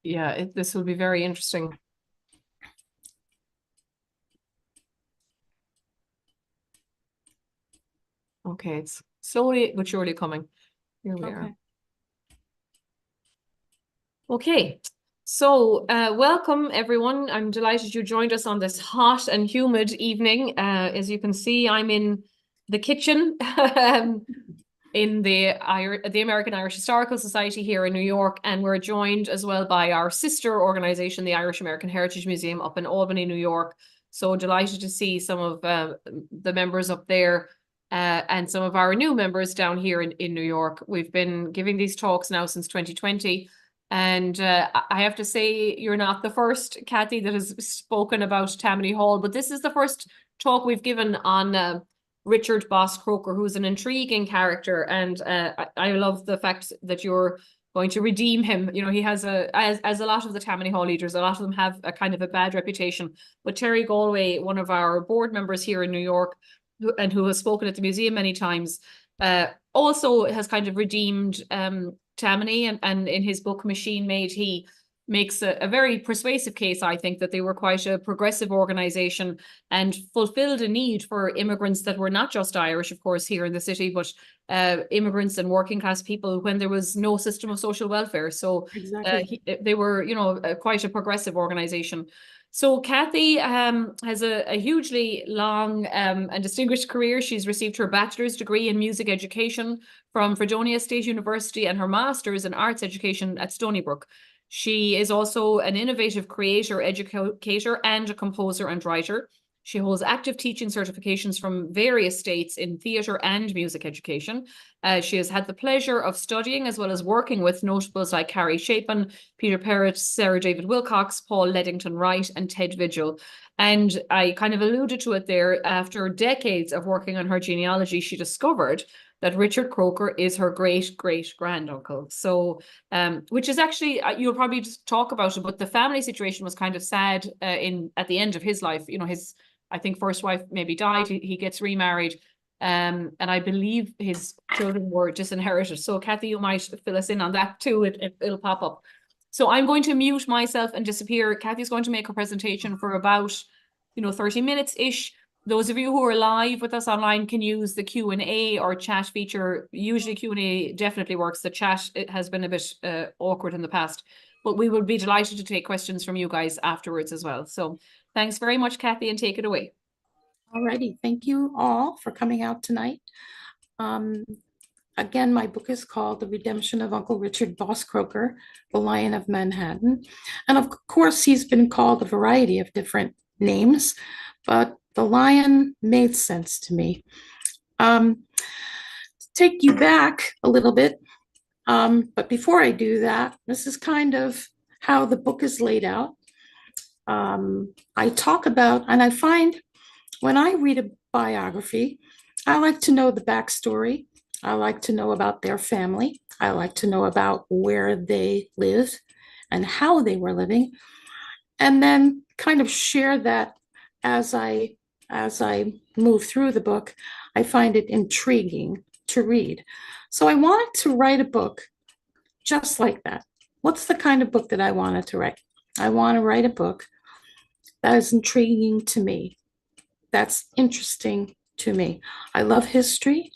yeah, this will be very interesting. Okay, it's slowly but surely coming. Here we are. Okay, so welcome everyone. I'm delighted you joined us on this hot and humid evening. As you can see, I'm in the kitchen in the American Irish Historical Society here in New York, and we're joined as well by our sister organization, the Irish American Heritage Museum up in Albany, New York. So delighted to see some of the members up there and some of our new members down here in New York. We've been giving these talks now since 2020. And I have to say, you're not the first, Kathy, that has spoken about Tammany Hall, but this is the first talk we've given on Richard Boss Croker, who's an intriguing character. And I love the fact that you're going to redeem him. You know, he has as a lot of the Tammany Hall leaders, a lot of them have a kind of a bad reputation. But Terry Galway, one of our board members here in New York, and who has spoken at the museum many times, also has kind of redeemed Tammany, and in his book Machine Made, he makes a very persuasive case, I think, that they were quite a progressive organization and fulfilled a need for immigrants that were not just Irish, of course, here in the city, but immigrants and working class people when there was no system of social welfare. So exactly. They were, you know, quite a progressive organization. So Kathy has a hugely long and distinguished career. She's received her bachelor's degree in music education from Fredonia State University and her master's in arts education at Stony Brook. She is also an innovative creator, educator, and a composer and writer. She holds active teaching certifications from various states in theatre and music education. She has had the pleasure of studying as well as working with notables like Carrie Chapin, Peter Perrott, Sarah David Wilcox, Paul Leddington Wright, and Ted Vigil. And I kind of alluded to it there. After decades of working on her genealogy, she discovered that Richard Croker is her great-great-granduncle. So, which is actually, you'll probably just talk about it, but the family situation was kind of sad at the end of his life. You know, I think first wife maybe died, he gets remarried, and I believe his children were disinherited. So Kathy, you might fill us in on that too, it'll pop up. So I'm going to mute myself and disappear. Kathy's going to make her presentation for about, 30 minutes-ish. Those of you who are live with us online can use the Q&A or chat feature. Usually Q&A definitely works. The chat, it has been a bit awkward in the past, but we would be delighted to take questions from you guys afterwards as well. So thanks very much, Kathy, and take it away. Alrighty, thank you all for coming out tonight. Again, my book is called The Redemption of Uncle Richard Boss Croker, the Lion of Manhattan. And of course, he's been called a variety of different names, but the lion made sense to me. To take you back a little bit, but before I do that, this is kind of how the book is laid out. I talk about, and I find when I read a biography, I like to know the backstory. I like to know about their family. I like to know about where they live and how they were living, and then kind of share that as I move through the book. I find it intriguing to read. So I wanted to write a book just like that. What's the kind of book that I wanted to write? I want to write a book that is intriguing to me, that's interesting to me. I love history.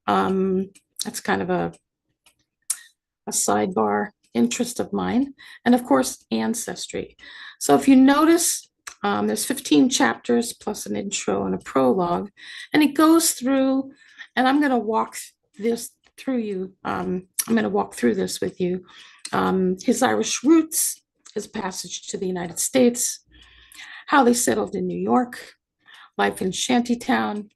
That's kind of a sidebar interest of mine. And of course, ancestry. So if you notice, there's 15 chapters plus an intro and a prologue, and it goes through, and I'm going to walk this through you. I'm going to walk through this with you. His Irish roots, his passage to the United States, how they settled in New York, life in Shantytown.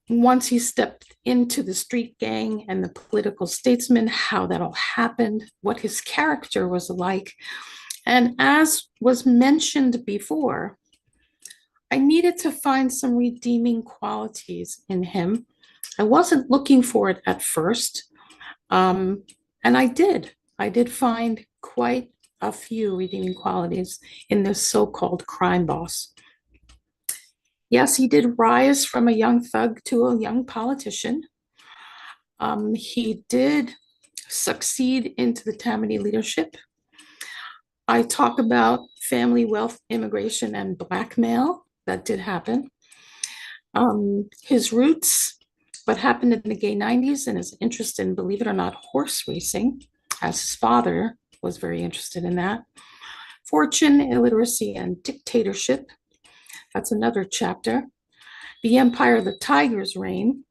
Once he stepped into the street gang and the political statesman, how that all happened, what his character was like. And as was mentioned before, I needed to find some redeeming qualities in him. I wasn't looking for it at first, and I did. I did find quite a few redeeming qualities in this so-called crime boss. Yes, he did rise from a young thug to a young politician. He did succeed into the Tammany leadership. I talk about family wealth, immigration, and blackmail. That did happen. His roots, what happened in the gay 90s, and his interest in, believe it or not, horse racing, as his father was very interested in that. Fortune, illiteracy, and dictatorship. That's another chapter. The Empire of the Tiger's reign.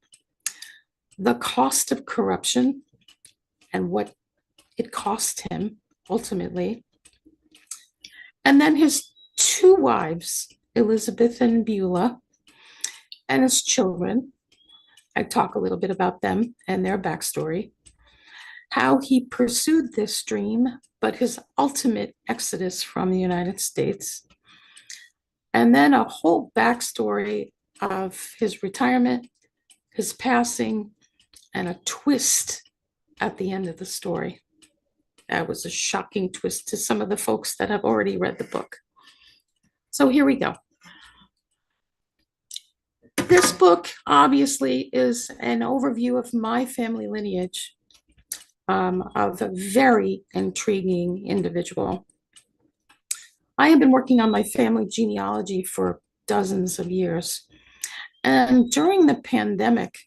The cost of corruption and what it cost him ultimately. And then his two wives, Elizabeth and Beulah, and his children. I talk a little bit about them and their backstory, how he pursued this dream, but his ultimate exodus from the United States. And then a whole backstory of his retirement, his passing, and a twist at the end of the story. That was a shocking twist to some of the folks that have already read the book. So here we go. This book obviously is an overview of my family lineage of a very intriguing individual. I have been working on my family genealogy for dozens of years. And during the pandemic,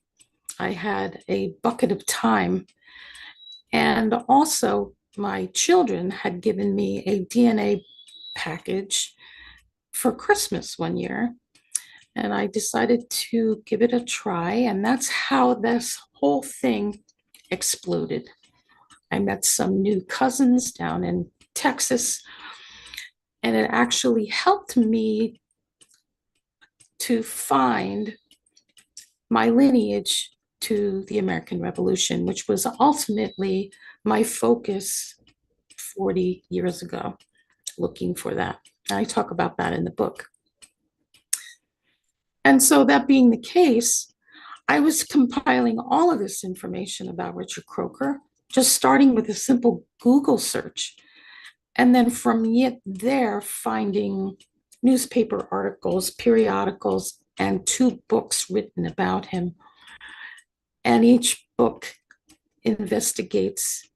I had a bucket of time. And also, my children had given me a DNA package for Christmas one year. And I decided to give it a try. And that's how this whole thing exploded. I met some new cousins down in Texas, and it actually helped me to find my lineage to the American Revolution, which was ultimately my focus 40 years ago, looking for that. I talk about that in the book. And so that being the case, I was compiling all of this information about Richard Croker, just starting with a simple Google search. And then from there, finding newspaper articles, periodicals, and 2 books written about him. And each book investigates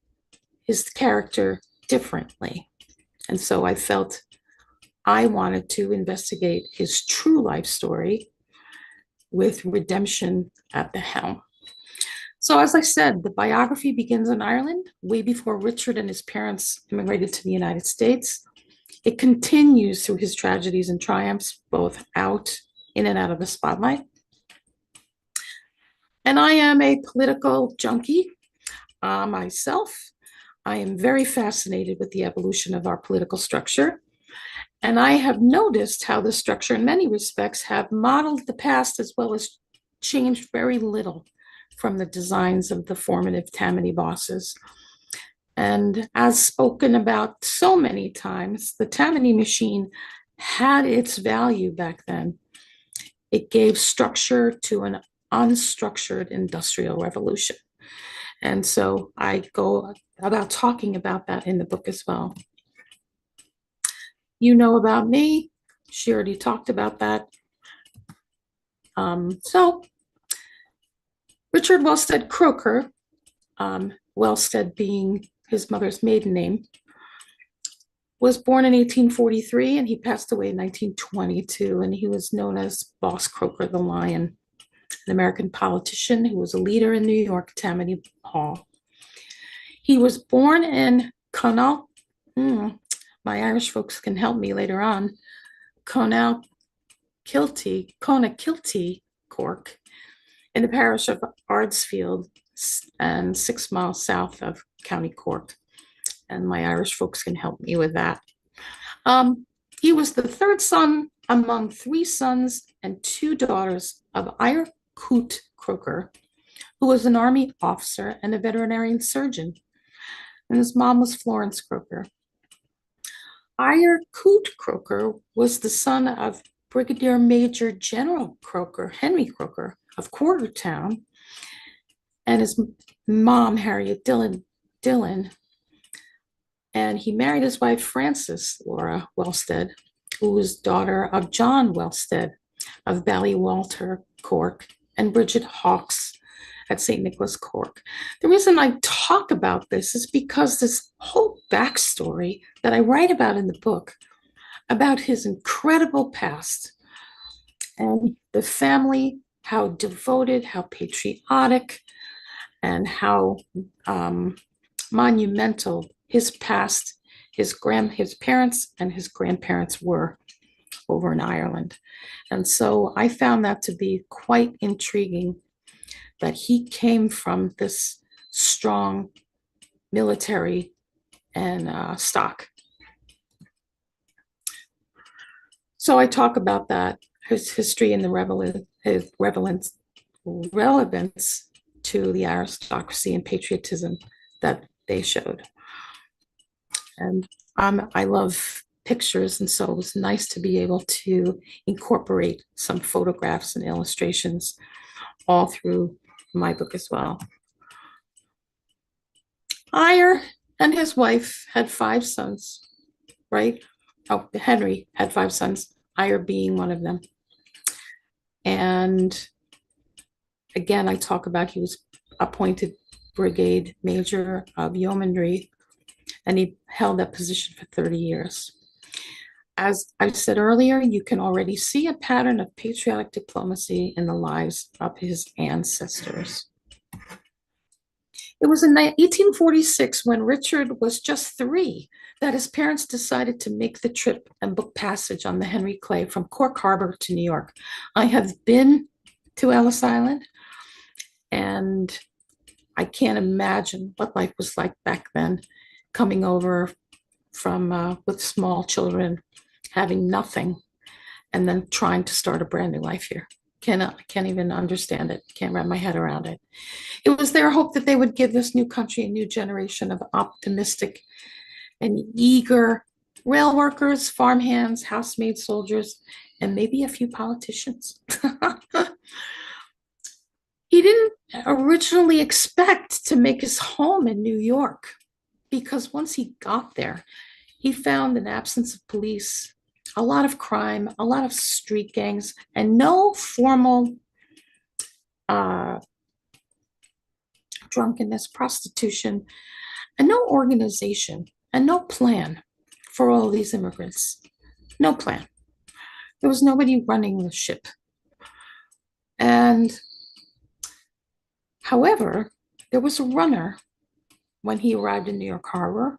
his character differently. And so I felt I wanted to investigate his true life story with redemption at the helm. So as I said, the biography begins in Ireland, way before Richard and his parents immigrated to the United States. It continues through his tragedies and triumphs, both out, in and out of the spotlight. And I am a political junkie myself. I am very fascinated with the evolution of our political structure. And I have noticed how the structure in many respects have modeled the past as well as changed very little from the designs of the formative Tammany bosses. And as spoken about so many times, the Tammany machine had its value back then. It gave structure to an unstructured industrial revolution. And so I go about talking about that in the book as well. You know about me. She already talked about that. So Richard Wellstead Croker, Wellstead being his mother's maiden name, was born in 1843 and he passed away in 1922. And he was known as Boss Croker the Lion, an American politician who was a leader in New York, Tammany Hall. He was born in Connaught. My Irish folks can help me later on. Connaught Kilty, Cork, in the parish of Ardsfield and 6 miles south of County Cork. And my Irish folks can help me with that. He was the 3rd son among 3 sons and 2 daughters of Ira Coote Croker, who was an army officer and a veterinary surgeon. And his mom was Florence Croker. Ira Coote Croker was the son of Brigadier Major General Croker, Henry Croker of Quartertown, and his mom, Harriet Dillon. And he married his wife, Frances Laura Wellstead, who was daughter of John Wellstead of Ballywalter, Cork, and Bridget Hawkes at St. Nicholas Cork. The reason I talk about this is because this whole backstory that I write about in the book about his incredible past and the family, how devoted, how patriotic, and how monumental his past, his parents and his grandparents were over in Ireland. And so I found that to be quite intriguing, that he came from this strong military and stock. So I talk about that, his history and his relevance to the aristocracy and patriotism that they showed. And I love pictures, and so it was nice to be able to incorporate some photographs and illustrations all through my book as well. Eyre and his wife had 5 sons, right? Oh, Henry had 5 sons, Eyre being one of them. And again, I talk about he was appointed brigade major of yeomanry, and he held that position for 30 years. As I said earlier, you can already see a pattern of patriotic diplomacy in the lives of his ancestors. It was in 1846, when Richard was just 3, that his parents decided to make the trip and book passage on the Henry Clay from Cork Harbor to New York. I have been to Ellis Island, and I can't imagine what life was like back then, coming over from with small children, having nothing, and then trying to start a brand new life here. Can't even understand it. Can't wrap my head around it. It was their hope that they would give this new country a new generation of optimistic and eager rail workers, farmhands, housemaid soldiers, and maybe a few politicians. He didn't originally expect to make his home in New York, because once he got there, he found an absence of police, a lot of crime, a lot of street gangs, and no formal drunkenness, prostitution, and no organization, and no plan for all these immigrants. No plan. There was nobody running the ship. And however, there was a runner when he arrived in New York Harbor.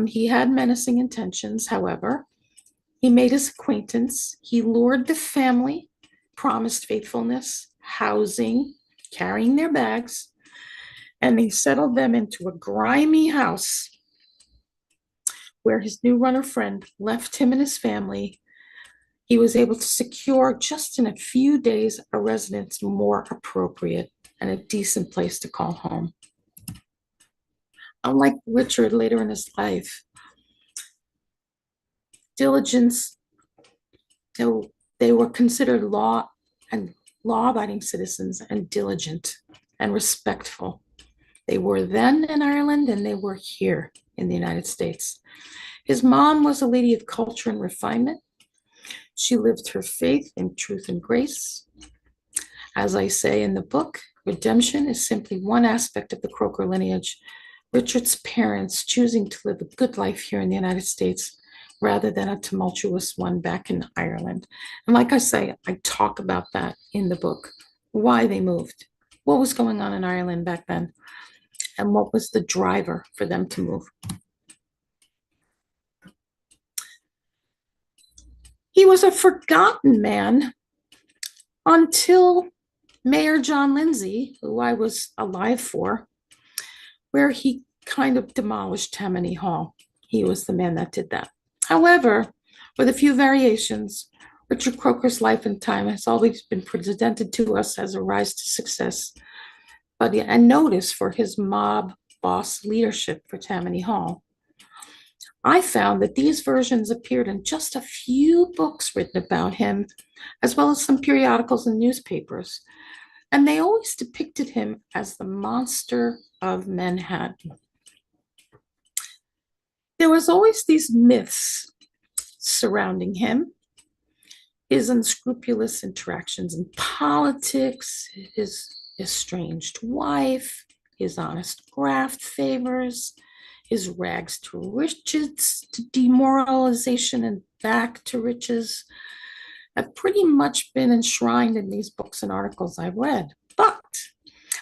He had menacing intentions, however. He made his acquaintance. He lured the family, promised faithfulness, housing, carrying their bags, and he settled them into a grimy house where his new runner friend left him and his family. He was able to secure, just in a few days, a residence more appropriate and a decent place to call home. Unlike Richard later in his life, diligence, they were considered law-abiding citizens and diligent and respectful. They were then in Ireland, and they were here in the United States. His mom was a lady of culture and refinement. She lived her faith in truth and grace. As I say in the book, redemption is simply one aspect of the Croker lineage. Richard's parents choosing to live a good life here in the United States rather than a tumultuous one back in Ireland. And like I say, I talk about that in the book, why they moved, what was going on in Ireland back then, and what was the driver for them to move. He was a forgotten man until Mayor John Lindsay, who I was alive for, where he kind of demolished Tammany Hall. He was the man that did that. However, with a few variations, Richard Croker's life and time has always been presented to us as a rise to success, but a notice for his mob boss leadership for Tammany Hall. I found that these versions appeared in just a few books written about him, as well as some periodicals and newspapers, and they always depicted him as the monster of Manhattan. There was always these myths surrounding him. his unscrupulous interactions in politics, his estranged wife, his honest graft favors, his rags to riches, to demoralization and back to riches, have pretty much been enshrined in these books and articles I've read. But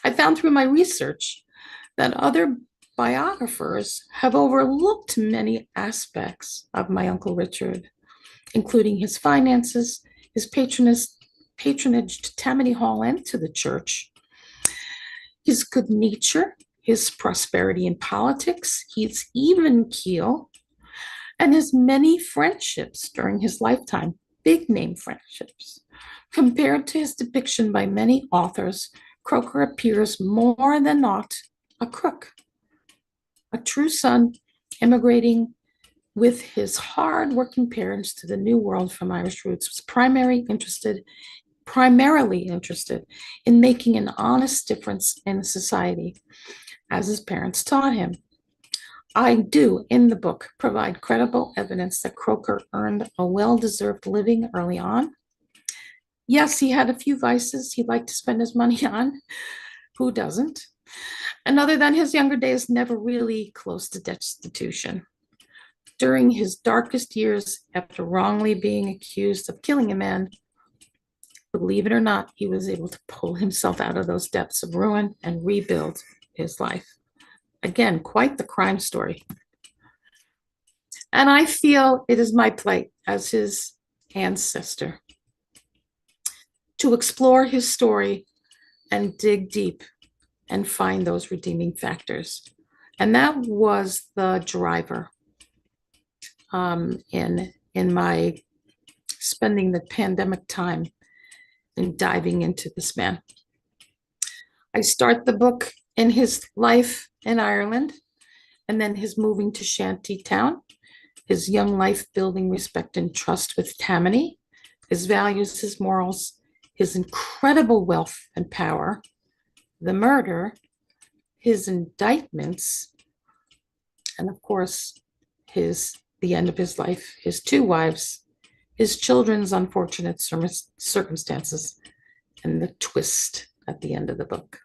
I found through my research that other biographers have overlooked many aspects of my Uncle Richard, including his finances, his patronage to Tammany Hall and to the church, his good nature, his prosperity in politics, his even keel, and his many friendships during his lifetime, big name friendships. Compared to his depiction by many authors, Croker appears more than not a crook, a true son immigrating with his hard-working parents to the New World from Irish roots, was primarily interested in making an honest difference in society, as his parents taught him. I do, in the book, provide credible evidence that Croker earned a well-deserved living early on. Yes, he had a few vices he liked to spend his money on. Who doesn't? And other than his younger days, never really close to destitution. During his darkest years, after wrongly being accused of killing a man, believe it or not, he was able to pull himself out of those depths of ruin and rebuild his life. Again, quite the crime story. And I feel it is my plight as his ancestor to explore his story and dig deep and find those redeeming factors. And that was the driver in my spending the pandemic time and diving into this man. I start the book in his life in Ireland, and then his moving to Shantytown, his young life building respect and trust with Tammany, his values, his morals, his incredible wealth and power, the murder, his indictments, and of course, the end of his life, his two wives, his children's unfortunate circumstances, and the twist at the end of the book.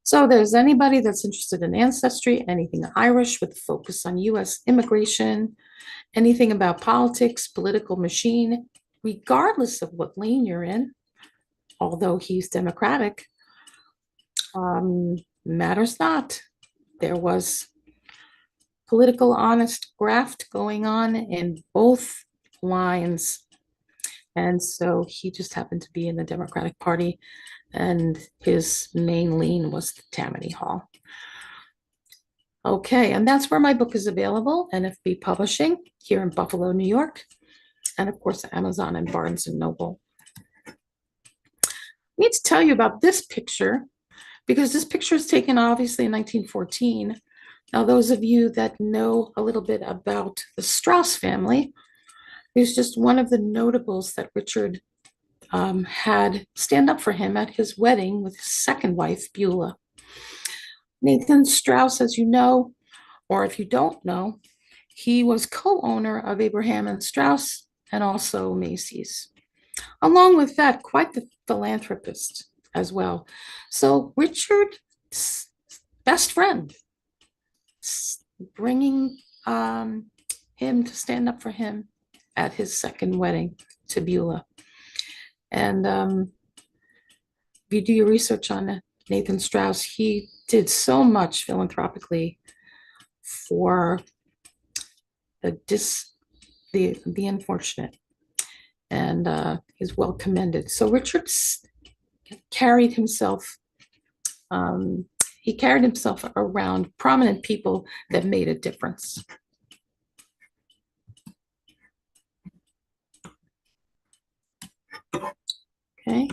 So there's anybody that's interested in ancestry, anything Irish with a focus on US immigration, anything about politics, political machine, regardless of what lane you're in, although he's Democratic, matters not. There was political honest graft going on in both lines. And so he just happened to be in the Democratic Party, and his main lean was the Tammany Hall. Okay, and that's where my book is available, NFB Publishing here in Buffalo, New York, and of course Amazon and Barnes and Noble. I need to tell you about this picture because this picture is taken obviously in 1914. Now, those of you that know a little bit about the Strauss family, he's just one of the notables that Richard had stand up for him at his wedding with his second wife, Beulah. Nathan Strauss, as you know, or if you don't know, he was co-owner of Abraham and Strauss and also Macy's. Along with that, quite the philanthropist as well. So Richard's best friend, bringing him to stand up for him at his second wedding to Beulah. And if you do your research on Nathan Strauss, he did so much philanthropically for the unfortunate, and he's well commended. So Richard carried himself, he carried himself around prominent people that made a difference. Okay.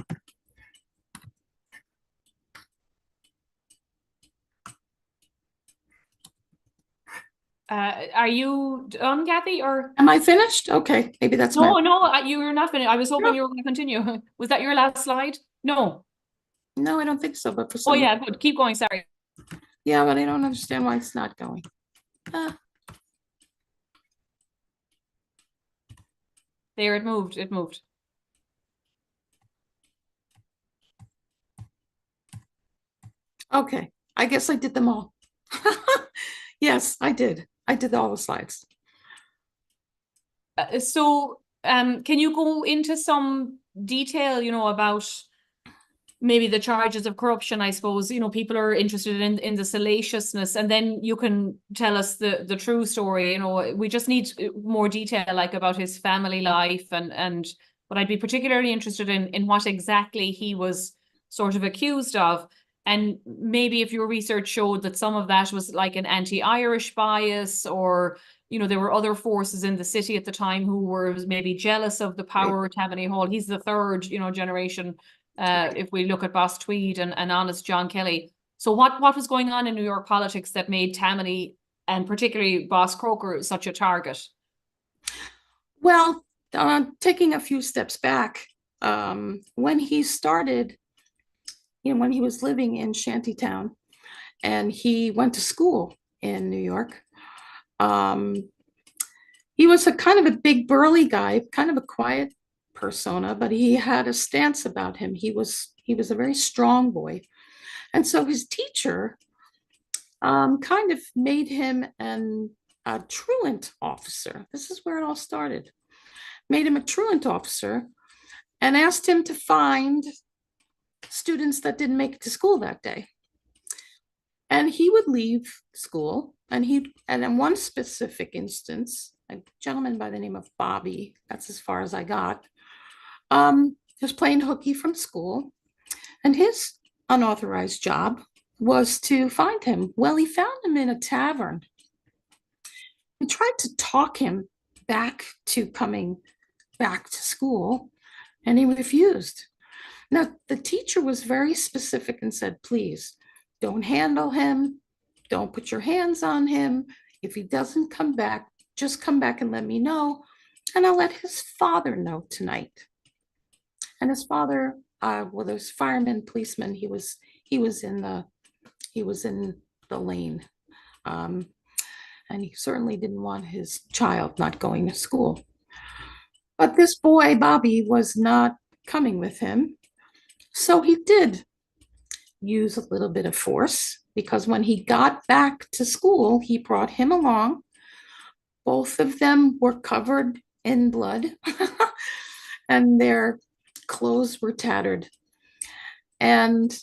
Are you done, Kathy, or? Am I finished? Okay, maybe that's No, you were not finished. I was hoping you were going to continue. Was that your last slide? No. No, I don't think so, but for Oh some. yeah, good. Keep going, sorry. Yeah, but I don't understand why it's not going. There, it moved. It moved. Okay, I guess I did them all. Yes, I did. I did all the slides. So, can you go into some detail, about maybe the charges of corruption? I suppose, people are interested in the salaciousness, and then you can tell us the true story. We just need more detail, like about his family life, and what I'd be particularly interested in what exactly he was sort of accused of. And maybe if your research showed that some of that was like an anti-Irish bias, or there were other forces in the city at the time who were maybe jealous of the power of Tammany Hall. He's the third, generation, if we look at Boss Tweed and honest John Kelly. So what was going on in New York politics that made Tammany, and particularly Boss Croker, such a target? Well, taking a few steps back, when he started, when he was living in Shantytown and he went to school in New York, he was a kind of a big burly guy, kind of a quiet persona, but he had a stance about him. He was a very strong boy. And so his teacher kind of made him a truant officer. This is where it all started. Made him a truant officer and asked him to find students that didn't make it to school that day. And he would leave school, and in one specific instance, a gentleman by the name of Bobby, that's as far as I got, was playing hooky from school, and his unauthorized job was to find him. Well, he found him in a tavern. He tried to talk him back to coming back to school, and he refused. Now, the teacher was very specific and said, please don't handle him. Don't put your hands on him. If he doesn't come back, just come back and let me know, and I'll let his father know tonight. And his father, well, there's fireman, policeman. He was in the lane, and he certainly didn't want his child not going to school. But this boy, Bobby, was not coming with him. So he did use a little bit of force, because when he got back to school, he brought him along. Both of them were covered in blood and their clothes were tattered. And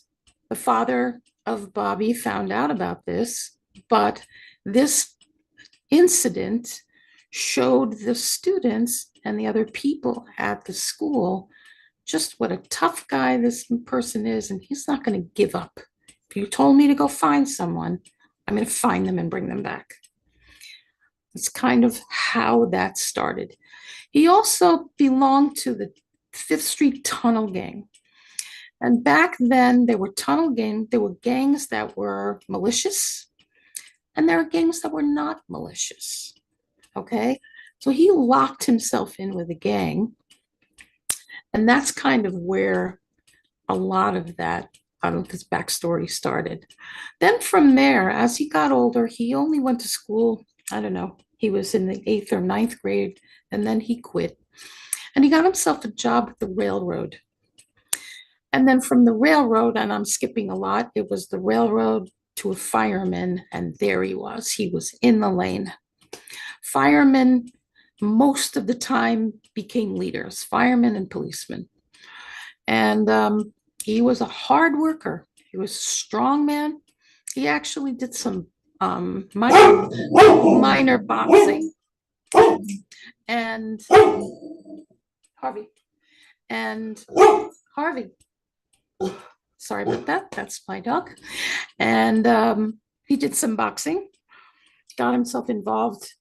the father of Bobby found out about this, but this incident showed the students and the other people at the school just what a tough guy this person is, and he's not going to give up. If you told me to go find someone, I'm going to find them and bring them back. It's kind of how that started. He also belonged to the Fifth Street Tunnel Gang. And back then, there were gangs that were malicious, and there were gangs that were not malicious. Okay? So he locked himself in with a gang. And that's kind of where a lot of that, his backstory started. Then from there, as he got older, he only went to school, I don't know, he was in the 8th or 9th grade, and then he quit. And he got himself a job at the railroad. And then from the railroad, and I'm skipping a lot, it was the railroad to a fireman, and there he was in the lane. Firemen, most of the time, became leaders, firemen and policemen. And he was a hard worker. He was a strong man. He actually did some minor boxing. And Harvey. Sorry about that. That's my dog. And he did some boxing, got himself involved,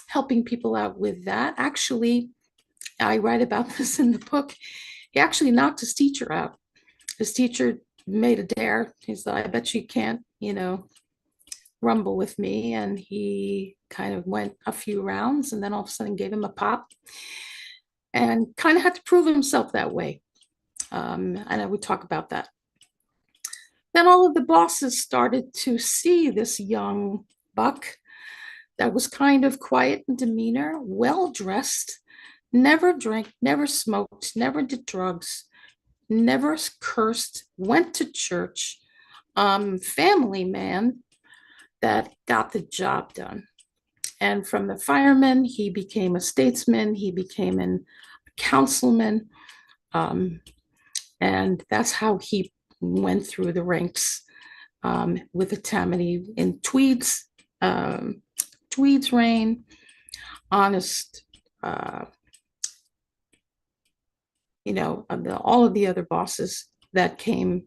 helping people out with that. Actually, I write about this in the book. He actually knocked his teacher out. His teacher made a dare. He said, I bet you can't, rumble with me. And he kind of went a few rounds and then all of a sudden gave him a pop and kind of had to prove himself that way. And I would talk about that. Then all of the bosses started to see this young buck that was kind of quiet in demeanor, well dressed, never drank, never smoked, never did drugs, never cursed, went to church, family man that got the job done. And from the fireman, he became a statesman, he became a councilman, and that's how he went through the ranks with the Tammany in Tweed's reign, honest, all of the other bosses that came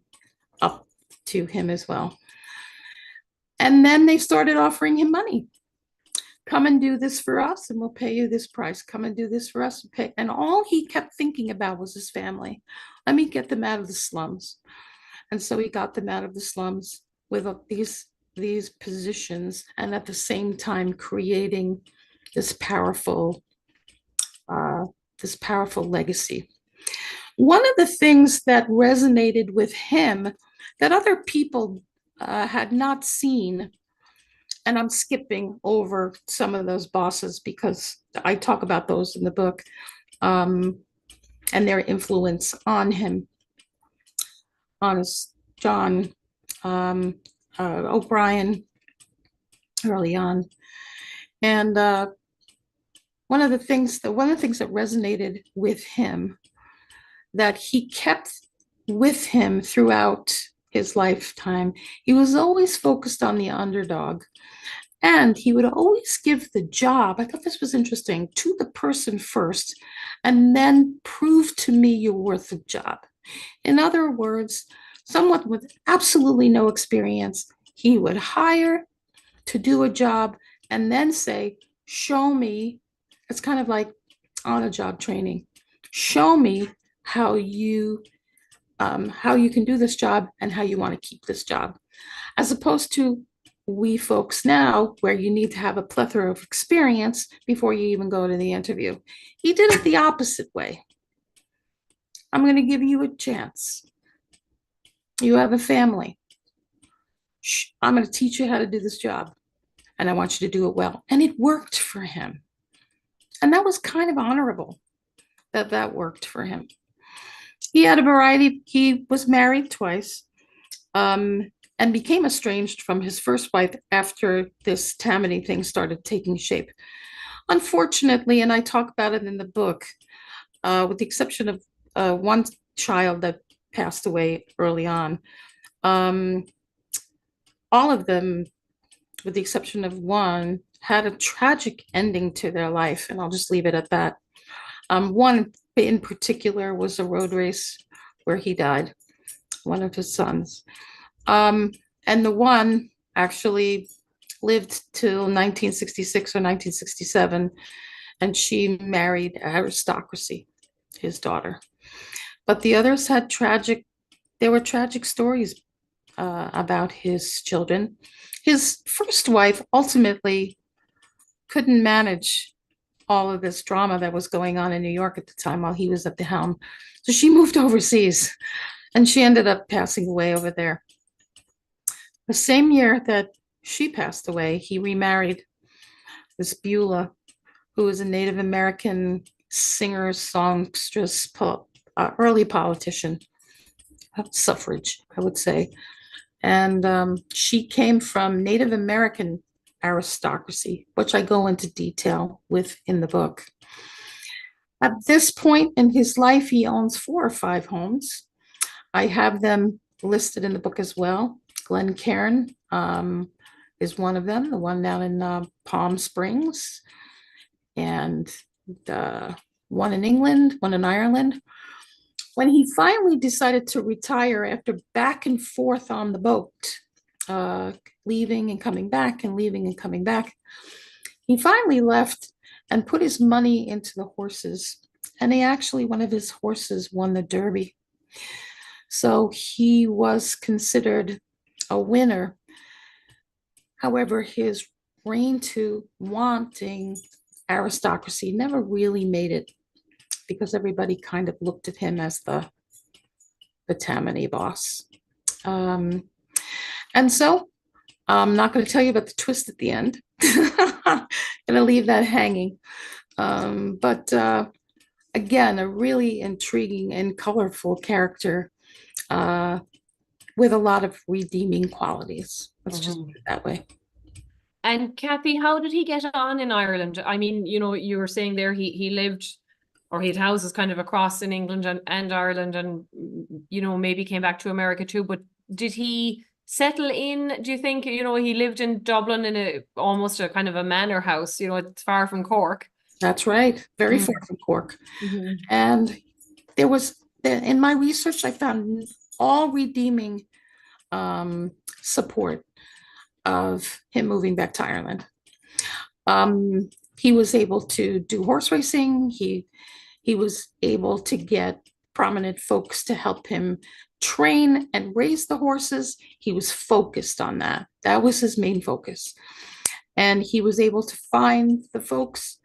up to him as well. And then they started offering him money. Come and do this for us, and we'll pay you this price. Come and do this for us, and pay. And all he kept thinking about was his family. Let me get them out of the slums. And so he got them out of the slums with these positions, and at the same time creating this powerful legacy. One of the things that resonated with him that other people had not seen, and I'm skipping over some of those bosses because I talk about those in the book, and their influence on him, on John O'Brien early on. And one of the things that resonated with him, that he kept with him throughout his lifetime, he was always focused on the underdog. And he would always give the job, I thought this was interesting, to the person first, and then prove to me you're worth the job. In other words, someone with absolutely no experience, he would hire to do a job and then say, show me. It's kind of like on-the-job training. Show me how you can do this job and how you want to keep this job, as opposed to we folks now, where you need to have a plethora of experience before you even go to the interview. He did it the opposite way. I'm going to give you a chance. You have a family. I'm going to teach you how to do this job, and I want you to do it well. And it worked for him. And that was kind of honorable that worked for him. He had a variety. He was married twice, and became estranged from his first wife after this Tammany thing started taking shape. Unfortunately, and I talk about it in the book, with the exception of one child that passed away early on, all of them, with the exception of one, had a tragic ending to their life, and I'll just leave it at that. One in particular was a road race where he died, one of his sons. And the one actually lived till 1966 or 1967, and she married aristocracy, his daughter. But the others had tragic stories about his children. His first wife ultimately couldn't manage all of this drama that was going on in New York at the time while he was at the helm. So she moved overseas, and she ended up passing away over there. The same year that she passed away, he remarried this Beulah, who was a Native American singer, songstress, early politician, suffrage, I would say. And she came from Native American aristocracy, which I go into detail with in the book. At this point in his life, he owns 4 or 5 homes. I have them listed in the book as well. Glencairn is one of them, the one down in Palm Springs, and one in England, one in Ireland. When he finally decided to retire after back and forth on the boat, leaving and coming back and leaving and coming back, he finally left and put his money into the horses. And one of his horses won the Derby. So he was considered a winner. However, his reign to wanting aristocracy never really made it, because everybody kind of looked at him as the Tammany boss. And so I'm not going to tell you about the twist at the end. Going to leave that hanging. But again, a really intriguing and colorful character with a lot of redeeming qualities. Let's just put it that way. And Kathy, how did he get on in Ireland? I mean, you were saying there he lived, or he had houses kind of across in England and Ireland, and maybe came back to America too. But did he settle in? Do you think he lived in Dublin in almost a kind of a manor house? It's far from Cork. That's right, very far from Cork. And there was in my research, I found all redeeming support of him moving back to Ireland. He was able to do horse racing. He was able to get prominent folks to help him train and raise the horses. He was focused on that. That was his main focus. And he was able to find the folks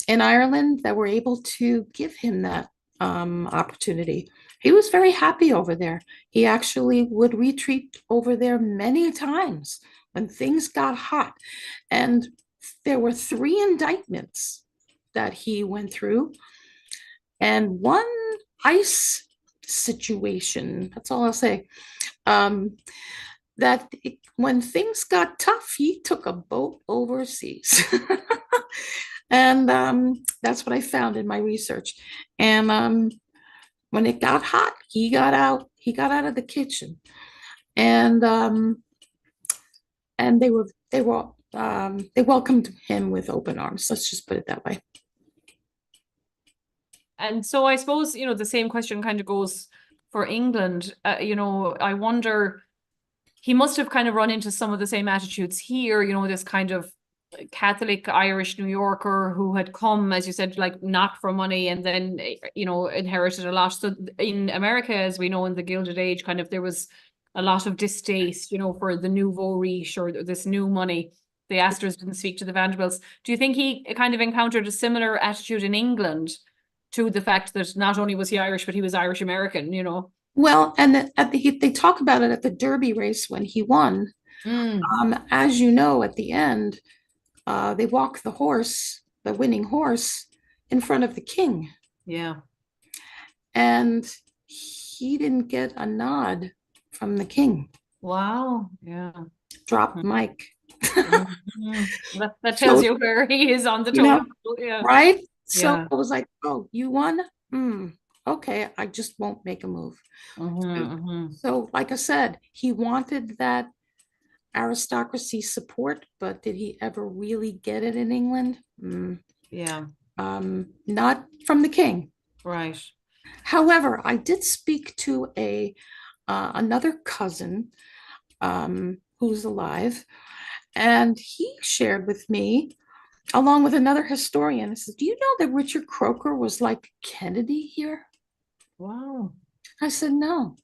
in Ireland that were able to give him that opportunity. He was very happy over there. He actually would retreat over there many times when things got hot. And there were 3 indictments that he went through, and one ICE situation, that's all I'll say, when things got tough, he took a boat overseas. And that's what I found in my research. And when it got hot, he got out of the kitchen. And they welcomed him with open arms. Let's just put it that way. And so I suppose, the same question kind of goes for England. I wonder, he must have kind of run into some of the same attitudes here, this kind of Catholic Irish New Yorker who had come, as you said, like not for money, and then, inherited a lot. So in America, as we know, in the Gilded Age, kind of there was a lot of distaste, for the nouveau riche, or this new money. The Astors didn't speak to the Vanderbilts. Do you think he kind of encountered a similar attitude in England to the fact that not only was he Irish, but he was Irish American, Well, and they talk about it at the Derby race when he won. As you know, at the end, they walk the winning horse, in front of the king. Yeah. And he didn't get a nod from the king. Wow. Yeah. Dropped mic. That tells you where he is on the totem. Yeah. Right? So I was like, oh, you won? Okay, I just won't make a move. So like I said, he wanted that aristocracy support, but did he ever really get it in England? Yeah. Not from the king. Right. However, I did speak to another cousin who's alive, and he shared with me, along with another historian, he says, do you know that Richard Croker was like Kennedy here? Wow. I said, no.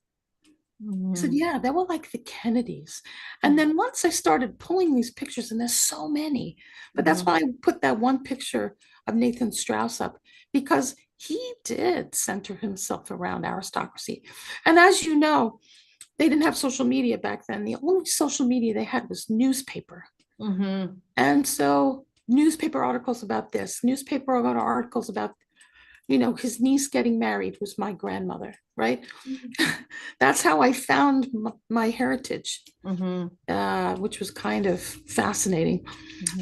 I said, yeah, they were like the Kennedys. And then once I started pulling these pictures, and there's so many, but that's why I put that one picture of Nathan Strauss up, because he did center himself around aristocracy. And as you know, they didn't have social media back then. The only social media they had was newspaper. And so newspaper articles about this, newspaper articles about, his niece getting married was my grandmother, right? That's how I found my heritage, which was kind of fascinating.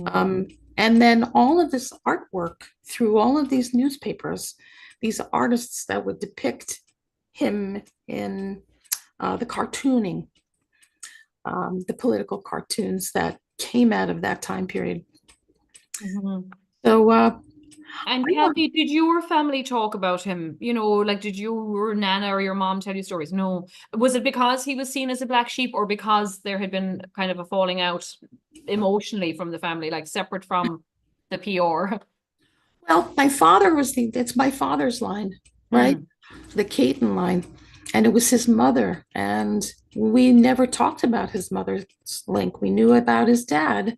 And then all of this artwork through all of these newspapers, these artists that would depict him in the cartooning, the political cartoons that came out of that time period. So, and Kathy, did your family talk about him? Like, did your nana or your mom tell you stories? No. Was it because he was seen as a black sheep, or because there had been kind of a falling out emotionally from the family, like separate from the PR? Well, my father it's my father's line, right? The Caton line. And it was his mother. And we never talked about his mother's link. We knew about his dad,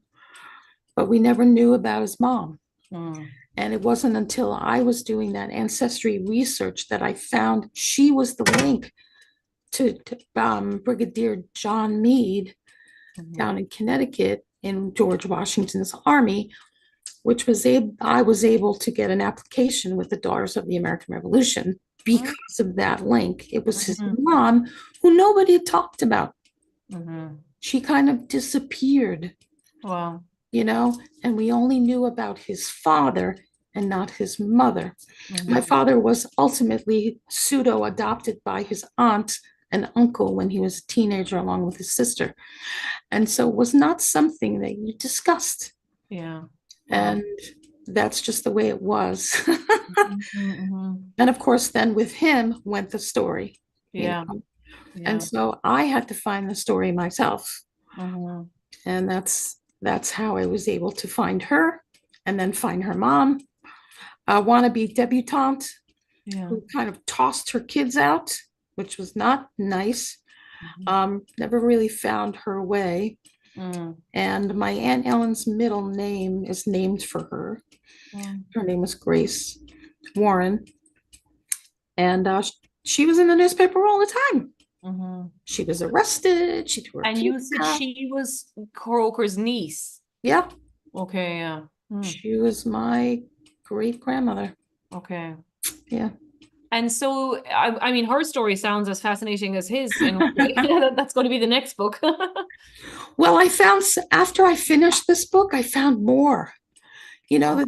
but we never knew about his mom. And it wasn't until I was doing that ancestry research that I found she was the link to Brigadier John Meade, down in Connecticut in George Washington's army, I was able to get an application with the Daughters of the American Revolution Mhm. because of that link. It was his Mhm. mom who nobody had talked about. Mhm. She kind of disappeared, Wow. and we only knew about his father and not his mother. My Mhm. father was ultimately pseudo adopted by his aunt and uncle when he was a teenager, along with his sister. And so it was not something that you discussed. Yeah. Wow. And that's just the way it was. Mhm. Mhm. And of course, then with him went the story, you Yeah. know. And Yeah. so I had to find the story myself. Mhm. And that's how I was able to find her and then find her mom, a wannabe debutante Yeah. who kind of tossed her kids out, which was not nice. Mhm. Never really found her way. Mm. And my Aunt Ellen's middle name is named for her. Mm. Her name was Grace Warren. And she was in the newspaper all the time. Mhm. She was arrested. She threw her And kids you said out. she was Croker's niece. Yeah, Okay, yeah. Hmm. she was my great grandmother. Okay. Yeah. And so, I mean, her story sounds as fascinating as his in a way. That's going to be the next book. Well, after I finished this book, I found more. Oh,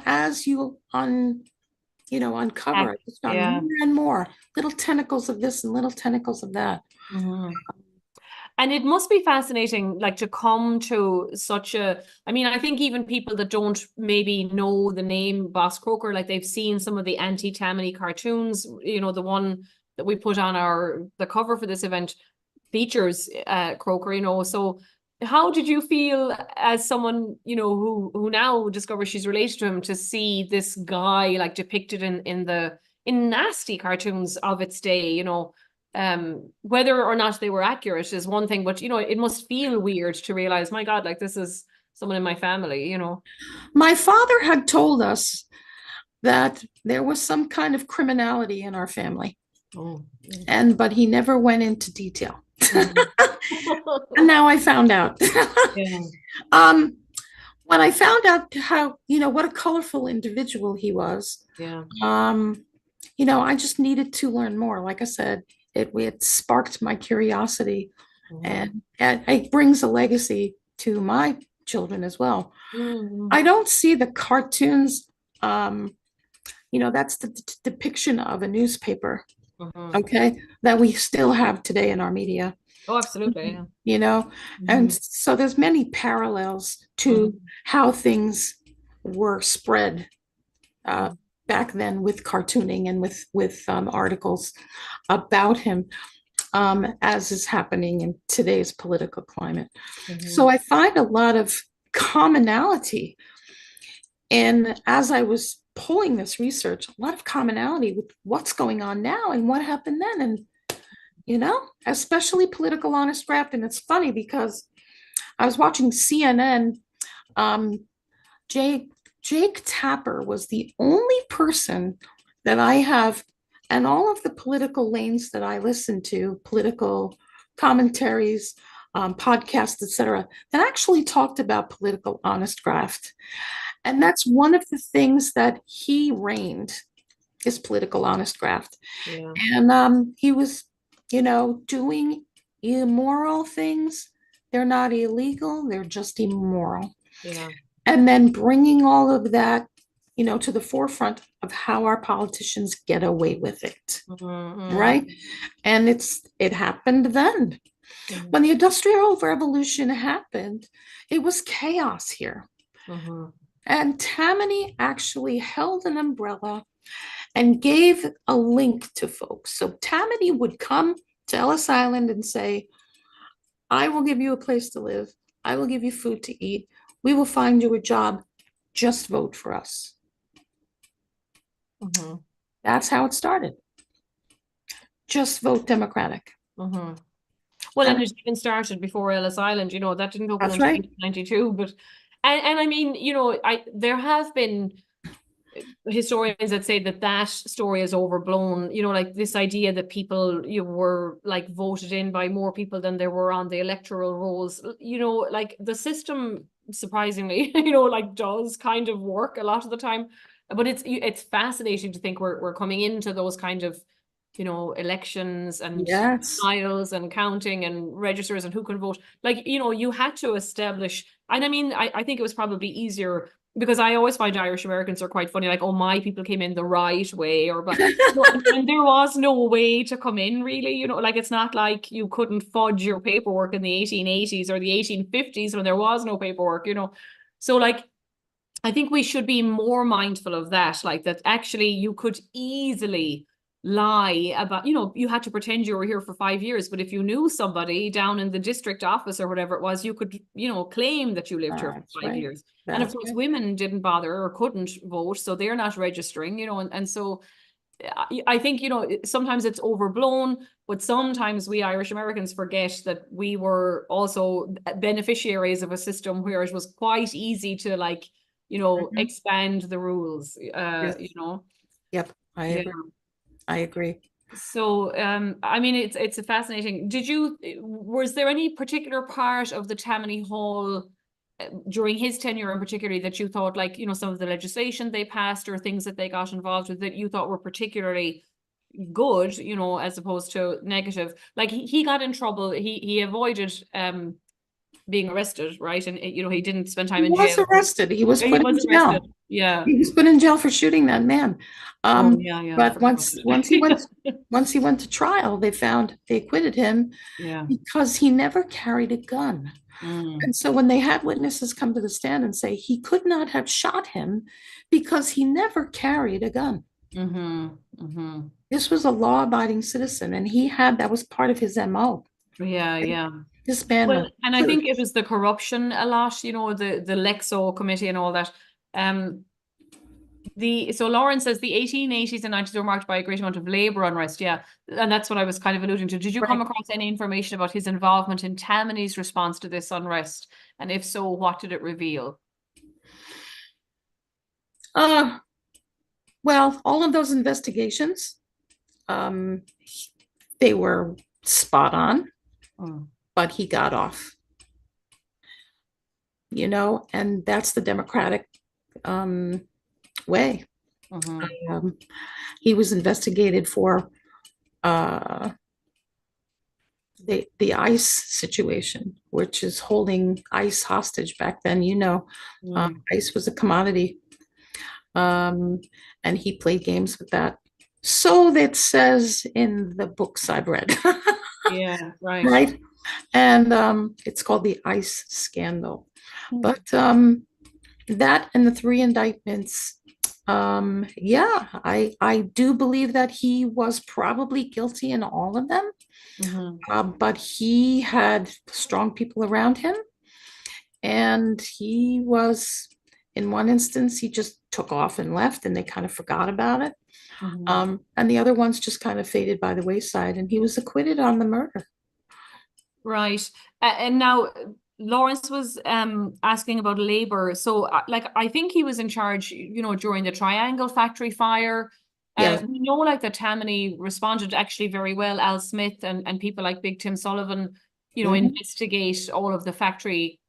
As uncover, heck, I just found yeah. more and more little tentacles of this and little tentacles of that. Hmm. And it must be fascinating, like to come to such I mean, I think even people that don't maybe know the name Boss Croker, like they've seen some of the anti-Tammany cartoons, the one that we put on the cover for this event features Croker, so how did you feel as someone, who now discovers she's related to him, to see this guy like depicted in nasty cartoons of its day, whether or not they were accurate is one thing, but it must feel weird to realize, my God, like this is someone in my family. My father had told us that there was some kind of criminality in our family, Oh. but he never went into detail. Mhm. And now I found out. Yeah. um, when I found out what a colorful individual he was, Yeah. I just needed to learn more. Like I said, it sparked my curiosity, Mhm. and it brings a legacy to my children as well. Mhm. I don't see the cartoons. Um, that's the depiction of a newspaper, Mhm. okay, that we still have today in our media. Oh, absolutely. Yeah. you know and Mhm. so there's many parallels to Mhm. how things were spread uh, Mhm. back then with cartooning and with articles about him, as is happening in today's political climate. So Mhm. I find a lot of commonality, and as I was pulling this research, a lot of commonality with what's going on now and what happened then. And especially political honest graft. And it's funny because I was watching CNN. Um, Jake Tapper was the only person that I have, and all of the political lanes that I listen to, political commentaries, podcasts, etc., that actually talked about political honest graft. And that's one of the things that he reigned, is political honest graft. Yeah. And he was, doing immoral things. They're not illegal, they're just immoral. Yeah. And then bringing all of that, to the forefront of how our politicians get away with it, Mhm. right? And it happened then. Mhm. When the Industrial Revolution happened, it was chaos here. Mhm. And Tammany actually held an umbrella and gave a link to folks. So Tammany would come to Ellis Island and say, I will give you a place to live. I will give you food to eat. We will find you a job. Just vote for us. Mhm. That's how it started. Just vote Democratic. Mhm. Well, And and it even started before Ellis Island, that didn't open that's until right. 1992. But and I mean, I there have been historians that say that that story is overblown, you know, like this idea that people you were like voted in by more people than there were on the electoral rolls, you know, like the system surprisingly, you know, like does kind of work a lot of the time. But it's fascinating to think we're coming into those kind of, you know, elections and Yes. files and counting and registers and who can vote. Like, you know, you had to establish, and I mean, I think it was probably easier because I always find Irish Americans are quite funny, like, oh, my people came in the right way, or but no, and there was no way to come in really, you know, like it's not like you couldn't fudge your paperwork in the 1880s or the 1850s when there was no paperwork, you know. So like I think we should be more mindful of that, like that actually you could easily lie about, you know, you had to pretend you were here for 5 years, but if you knew somebody down in the district office or whatever it was, you could, you know, claim that you lived here for That's 5 years. right. And of That's course, right. women didn't bother or couldn't vote, so they're not registering, you know, and so I think, you know, sometimes it's overblown, but sometimes we Irish Americans forget that we were also beneficiaries of a system where it was quite easy to like, you know, Mhm. expand the rules, you Yes. know. Yep. I Yeah. agree. I agree. So, I mean, it's a fascinating. Was there any particular part of the Tammany Hall during his tenure in particularly that you thought like, you know, some of the legislation they passed or things that they got involved with that you thought were particularly good, you know, as opposed to negative? Like he got in trouble, he avoided being arrested, right? And you know, he didn't spend He time in was jail. arrested. He was He put in was arrested. jail. Yeah. He was put in jail for shooting that man. Oh yeah, yeah, I But forgot about it. once he went to trial, they acquitted him Yeah. because he never carried a gun. Mm. And so when they had witnesses come to the stand and say he could not have shot him because he never carried a gun. Mm-hmm. Mm-hmm. This was a law-abiding citizen, and that was part of his MO. Yeah, yeah. This man Well, was and I good. think it was the corruption a lot, you know, the Lexo committee and all that. Um, the so Lauren says the 1880s and 90s were marked by a great amount of labor unrest. Yeah, and that's what I was kind of alluding to. Did you come Right. across any information about his involvement in Tammany's response to this unrest? And if so, what did it reveal? Uh, well, all of those investigations, um, they were spot on, Mm, but he got off, and that's the Democratic um, way. mm-hmm, Um, he was investigated for uh, the ICE situation, which is holding ICE hostage back then. mm, ICE was a commodity, um, and he played games with that. So that says in the books I've read, yeah, right. right? And it's called the ICE scandal. Mm, But that and the three indictments, yeah, I do believe that he was probably guilty in all of them. mm-hmm, But he had strong people around him, and he was, in one instance, he just took off and left, and they kind of forgot about it. mm-hmm. And the other ones just kind of faded by the wayside, and he was acquitted on the murder. Right. And now Lawrence was asking about labor. So like I think he was in charge, you know, during the Triangle factory fire. Yes, We know like that Tammany responded actually very well. Al Smith and people like Big Tim Sullivan, you know, mhm, investigate all of the factory,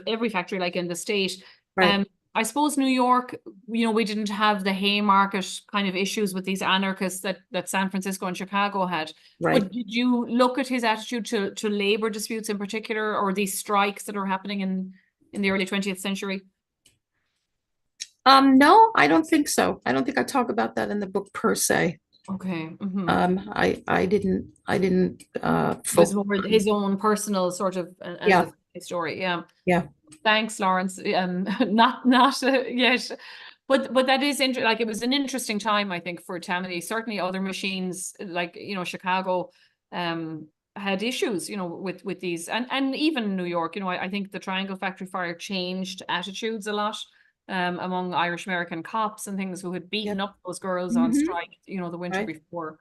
every factory like in the state. right. Um, I suppose New York, you know, we didn't have the Haymarket kind of issues with these anarchists that San Francisco and Chicago had. Right. But did you look at his attitude to labor disputes in particular, or these strikes that are happening in the early 20th century? No, I don't think so. I don't think I talk about that in the book per se. Okay. Mm-hmm. I didn't It was focus more on, his own personal sort of end yeah, of his story. Yeah. yeah, Thanks, Lawrence. Not yet, but that is interesting. Like it was an interesting time, I think, for Tammany. Certainly, other machines like you know Chicago, had issues, you know, with these, and even New York. You know, I think the Triangle Factory fire changed attitudes a lot, among Irish American cops and things who had yeah. beaten up those girls on Hmm. strike, you know, the winter Right. before.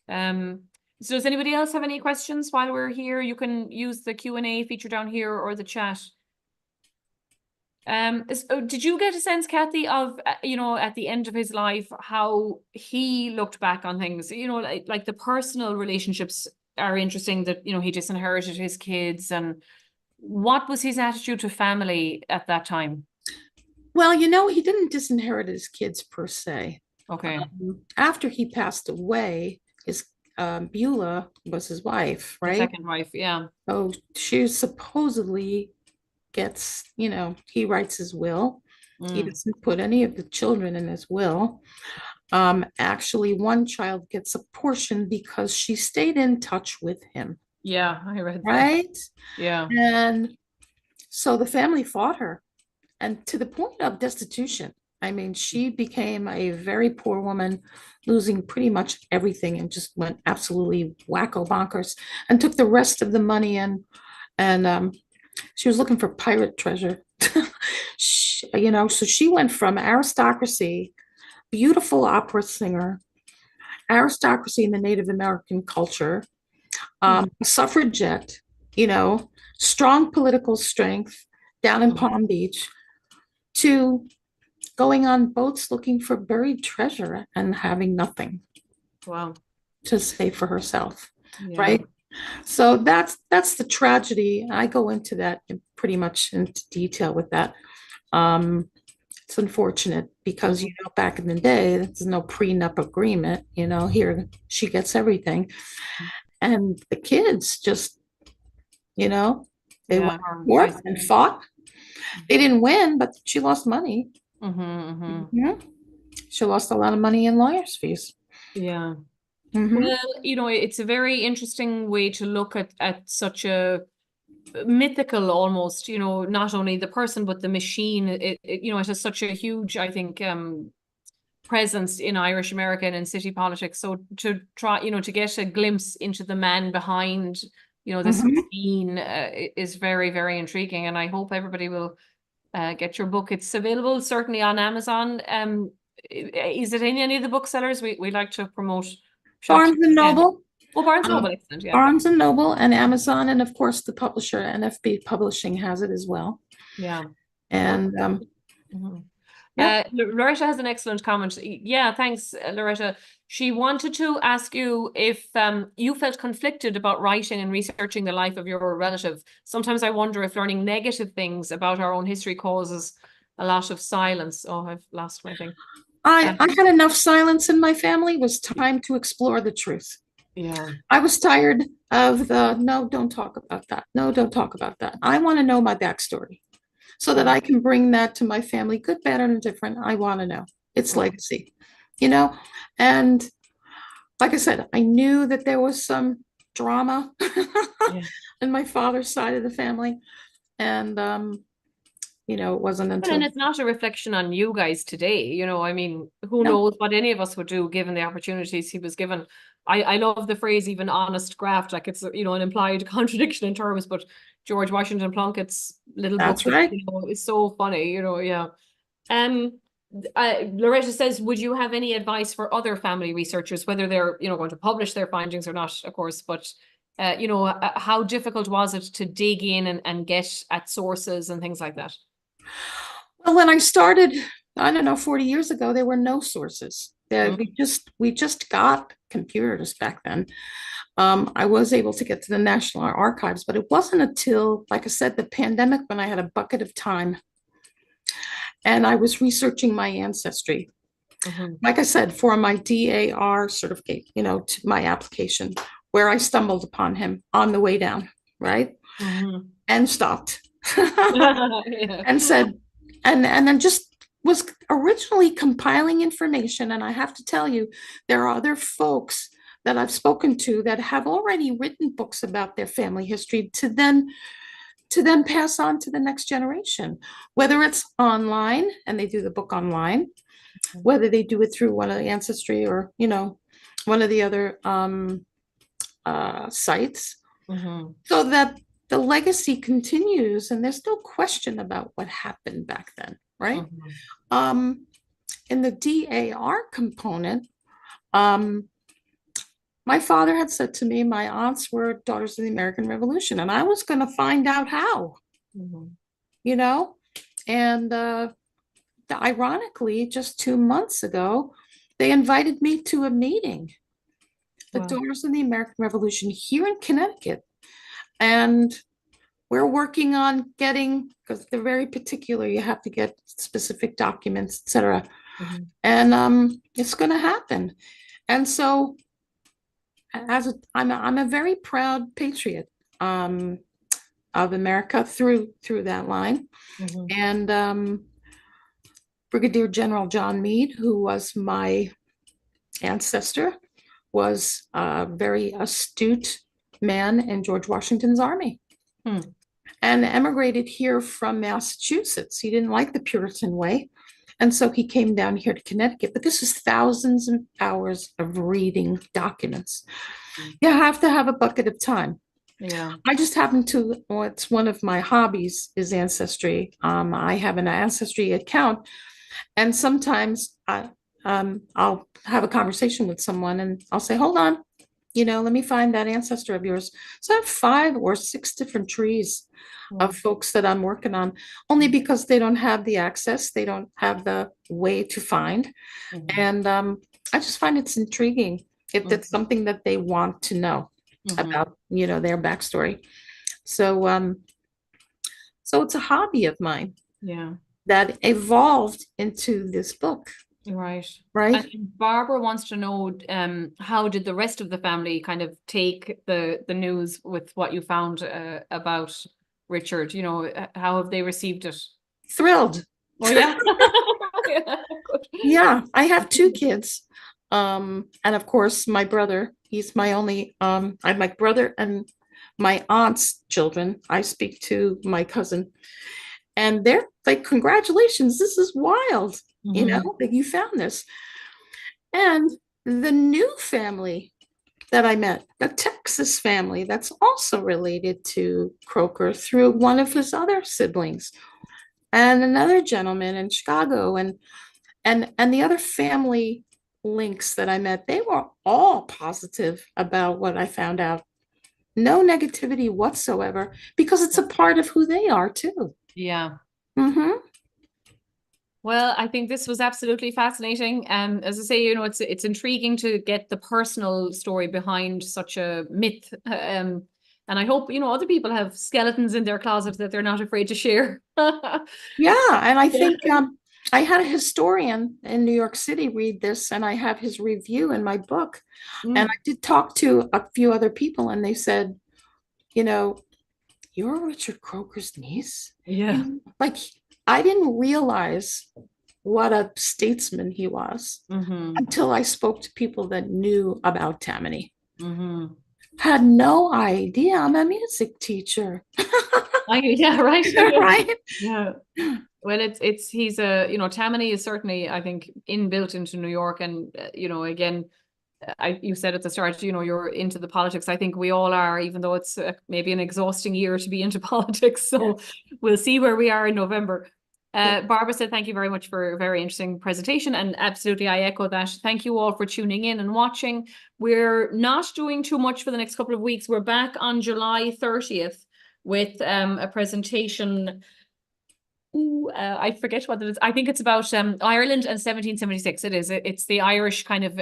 Um, so does anybody else have any questions while we're here? You can use the Q&A feature down here or the chat. Did you get a sense, Kathy, of at the end of his life, how he looked back on things? Like the personal relationships are interesting. That he disinherited his kids, and what was his attitude to family at that time? Well, he didn't disinherit his kids per se. Okay, After he passed away, his Beulah was his wife, the right? second wife, yeah. So she supposedly gets, he writes his will. He Mm. doesn't put any of the children in his will. Actually, one child gets a portion because she stayed in touch with him, Yeah, I read that. right? Yeah. And so the family fought her, and to the point of destitution. I mean, she became a very poor woman, losing pretty much everything, and just went absolutely wacko bonkers, and took the rest of the money and she was looking for pirate treasure. So she went from aristocracy, beautiful opera singer, aristocracy in the Native American culture, suffragette, you know, strong political strength down in Mhm. Palm Beach, to going on boats looking for buried treasure and having nothing Wow. to say for herself, Yeah. right? So that's the tragedy. I go into that pretty much into detail with that. Um, it's unfortunate because Mhm. back in the day, there's no prenup agreement. Here she gets everything, and the kids just, you know, they went Yeah. to court and fought. They didn't win, but she lost money. Mm-hmm, mm-hmm. Mhm. She lost a lot of money in lawyers' fees. Yeah. Mhm. Well, it's a very interesting way to look at such a mythical almost, not only the person but the machine. It has such a huge, I think, presence in Irish American and city politics. So to try, to get a glimpse into the man behind, this Mhm. machine is very, very intriguing. And I hope everybody will get your book. It's available certainly on Amazon. Is it in any of the booksellers? We like to promote shops. Barnes and Yeah. Noble, Oh, Barnes um, Noble, excellent. Yeah. Barnes and Noble, and Amazon, and of course the publisher NFB Publishing has it as well. Yeah. Well, And mhm. yeah, Loretta has an excellent comment. Yeah, thanks, Loretta. She wanted to ask you if you felt conflicted about writing and researching the life of your relative. Sometimes I wonder if learning negative things about our own history causes a lot of silence. Oh, I've lost my thing. I had enough silence in my family. It was time to explore the truth. Yeah. I was tired of the no, don't talk about that. No, don't talk about that. I want to know my backstory so that I can bring that to my family, good, bad, and indifferent. I want to know its Mhm. legacy, you know? And like I said, I knew that there was some drama Yeah. in my father's side of the family. And, it wasn't Well, and until, it's not a reflection on you guys today. I mean, who no, knows what any of us would do given the opportunities he was given. I love the phrase even honest graft, like it's, an implied contradiction in terms, but George Washington Plunkett's little book, that's right. is so funny, yeah. Um, Loretta says, would you have any advice for other family researchers, whether they're, going to publish their findings or not, of course, but how difficult was it to dig in and get at sources and things like that? Well, when I started, I don't know, 40 years ago, there were no sources. Mm, We just got computers back then. I was able to get to the National Archives, but it wasn't until, like I said, the pandemic when I had a bucket of time and I was researching my ancestry. mhm. Like I said, for my DAR certificate, to my application, where I stumbled upon him on the way down, right? Mhm. And stopped Yeah. and said, and then just was originally compiling information. And I have to tell you, there are other folks that I've spoken to that have already written books about their family history to then pass on to the next generation, whether it's online and they do the book online, whether they do it through one of the ancestry or one of the other sites, Mhm. so that the legacy continues and there's no question about what happened back then, right? Mhm. um in the DAR component, um my father had said to me my aunts were daughters of the American Revolution, and I was going to find out how, Mhm. you know And ironically, just 2 months ago, they invited me to a meeting, the Wow. Daughters of the American Revolution here in Connecticut. And we're working on getting, because they're very particular, you have to get specific documents, etc. Mhm. And it's going to happen. And so, I'm a very proud patriot of America through that line. Mhm. And Brigadier General John Meade, who was my ancestor, was a very astute man in George Washington's army Hmm. and emigrated here from Massachusetts. He didn't like the Puritan way. And so he came down here to Connecticut. But this is thousands of hours of reading documents. You have to have a bucket of time. Yeah. I just happen to, well, it's one of my hobbies is ancestry. I have an ancestry account, and sometimes I'll have a conversation with someone and I'll say, hold on, let me find that ancestor of yours. So I have 5 or 6 different trees Wow. of folks that I'm working on, only because they don't have the access, they don't have the way to find. Mhm. And I just find it's intriguing if that's Mhm. something that they want to know Mhm. about, their backstory. So so it's a hobby of mine Yeah. that evolved into this book, Right. right? And Barbara wants to know, how did the rest of the family kind of take the news with what you found about Richard? You know, how have they received it? Thrilled. Oh yeah. Yeah, good. Yeah, I have 2 kids. And of course, my brother, he's my only, I have my brother and my aunt's children. I speak to my cousin, and they're like, congratulations, this is wild, Mhm. that you found this. And the new family that I met, the Texas family that's also related to Croker through one of his other siblings, and another gentleman in Chicago, and the other family links that I met, they were all positive about what I found out. No negativity whatsoever, because it's a part of who they are too. Yeah. Hmm. Well, I think this was absolutely fascinating. As I say, you know, it's intriguing to get the personal story behind such a myth. And I hope, you know, other people have skeletons in their closet that they're not afraid to share. Yeah, and I Yeah. think I had a historian in New York City read this, and I have his review in my book. And I Mm, did talk to a few other people, and they said, you know, you're Richard Croker's niece. yeah. Like, I didn't realize what a statesman he was Mm-hmm. until I spoke to people that knew about Tammany. Mm-hmm. Had no idea I'm a music teacher, Yeah, right. right? Yeah. Well, it's he's a, you know, Tammany is certainly, I think, inbuilt into New York. And, you know, again, you said at the start, you know, you're into the politics. I think we all are, even though it's maybe an exhausting year to be into politics. So Yes. we'll see where we are in November. Yeah. Barbara said, thank you very much for a very interesting presentation. And absolutely, I echo that. Thank you all for tuning in and watching. We're not doing too much for the next couple of weeks. We're back on July 30th with a presentation. Ooh, I forget what it is. I think it's about Ireland and 1776. It is. It's the Irish kind of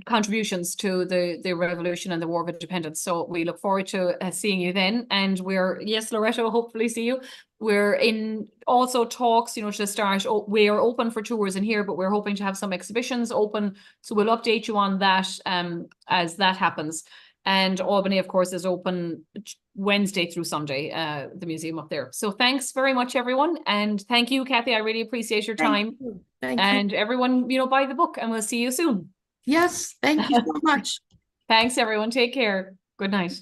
contributions to the revolution and the War of Independence. So we look forward to seeing you then. And we're, yes, Loretto, hopefully see you. We're in also talks, you know, to start. We are open for tours in here, but we're hoping to have some exhibitions open. So we'll update you on that as that happens. And Albany, of course, is open Wednesday through Sunday, the museum up there. So thanks very much, everyone. And thank you, Kathy. I really appreciate your Thank time. you. Thank you. And everyone, you know, buy the book and we'll see you soon. Yes, thank you so much. Thanks, everyone. Take care. Good night.